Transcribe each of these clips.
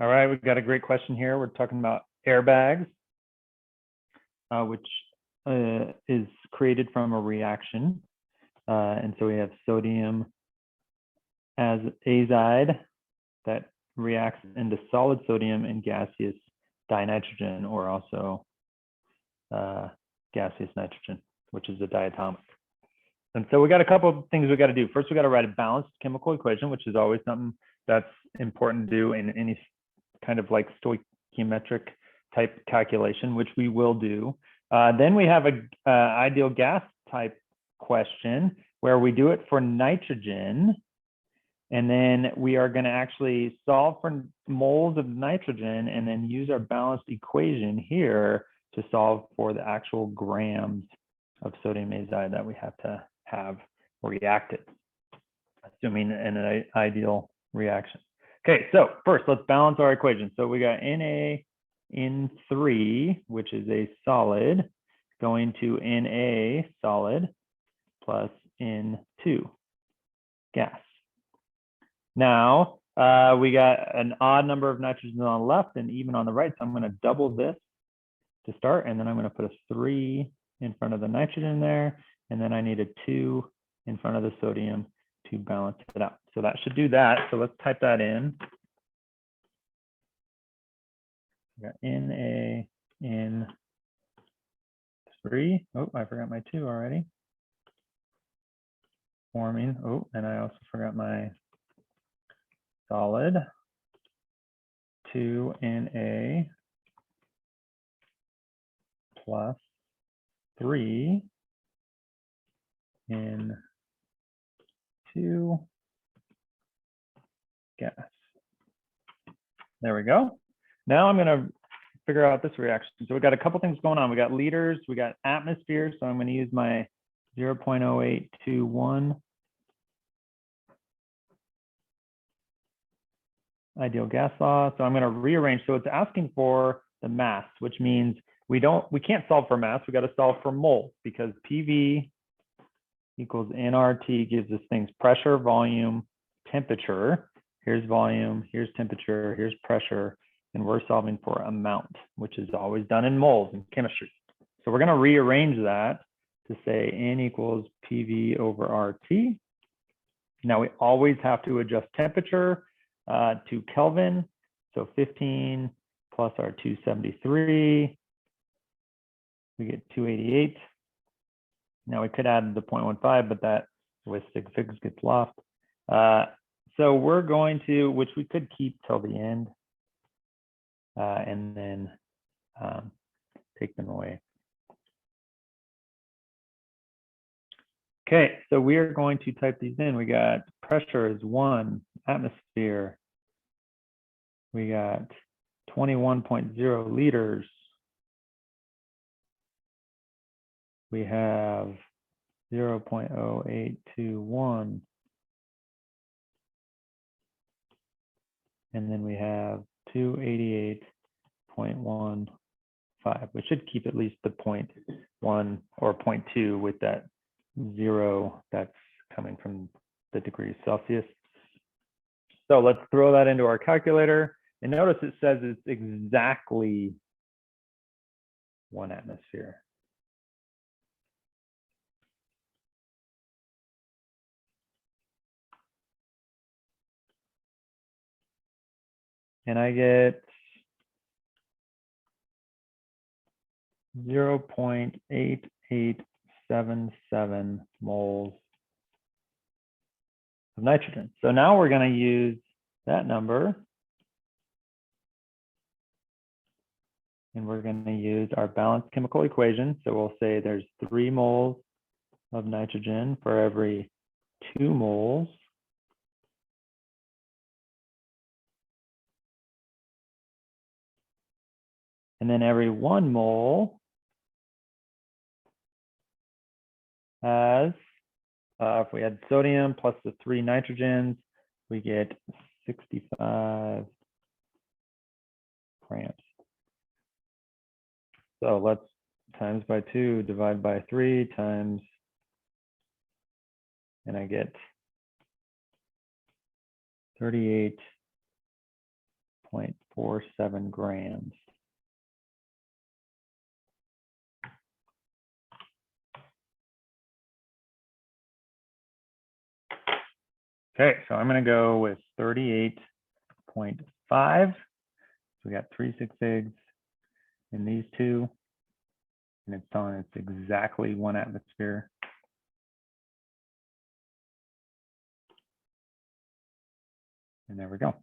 All right, we've got a great question here. We're talking about airbags, which is created from a reaction. And so we have sodium as azide that reacts into solid sodium and gaseous dinitrogen, or also gaseous nitrogen, which is a diatomic. And so we got a couple of things we got to do. First, we got to write a balanced chemical equation, which is always something that's important to do in any kind of like stoichiometric type calculation, which we will do. Then we have a ideal gas type question where we do it for nitrogen. And then we are going to actually solve for moles of nitrogen and then use our balanced equation here to solve for the actual grams of sodium azide that we have to have reacted, assuming an ideal reaction. Okay, so first let's balance our equation. So we got NaN3, which is a solid, going to Na solid plus N2 gas. Now we got an odd number of nitrogen on the left and even on the right, so I'm going to double this to start, and then I'm going to put a 3 in front of the nitrogen there, and then I need a 2 in front of the sodium to balance it out. So that should do that. So let's type that in. We got NaN3. Oh, I forgot my 2 already. Forming. Oh, and I also forgot my solid. 2Na plus 3 N2 gas. There we go. Now I'm going to figure out this reaction. So we got a couple things going on. We got liters, we got atmosphere. So I'm going to use my 0.0821 ideal gas law. So I'm going to rearrange. So it's asking for the mass, which means we can't solve for mass. We got to solve for moles, because PV equals nRT gives us things pressure, volume, temperature. Here's volume, here's temperature, here's pressure, and we're solving for amount, which is always done in moles in chemistry. So we're going to rearrange that to say N equals PV over RT. Now we always have to adjust temperature to Kelvin. So 15 plus our 273, we get 288. Now we could add the 0.15, but that with sig figs gets lost. So we're going to, which we could keep till the end, and then take them away. Okay, so we are going to type these in. We got pressure is 1 atmosphere. We got 21.0 liters. We have 0.0821. And then we have 288.15. We should keep at least the 0.1 or 0.2 with that 0 that's coming from the degrees Celsius. So let's throw that into our calculator. And notice it says it's exactly 1 atmosphere. And I get 0.8877 moles of nitrogen. So now we're going to use that number, and we're going to use our balanced chemical equation. So we'll say there's 3 moles of nitrogen for every 2 moles and then every 1 mole has, if we had sodium plus the 3 nitrogens, we get 65 grams. So let's times by 2, divide by 3 times, and I get 0.47 grams. Okay, so I'm going to go with 38.5. So we got 3 6 figs in these two, and it's telling us exactly 1 atmosphere. And there we go.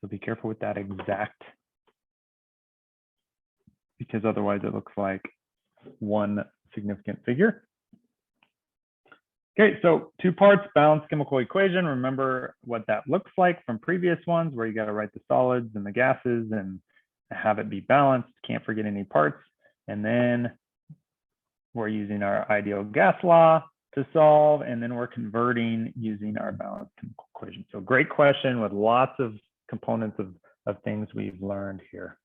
So be careful with that exact, because otherwise it looks like 1 significant figure. Okay, so 2 parts balanced chemical equation. Remember what that looks like from previous ones, where you got to write the solids and the gases and have it be balanced. Can't forget any parts. And then we're using our ideal gas law to solve, and then we're converting using our balanced chemical equation. So great question with lots of components of things we've learned here.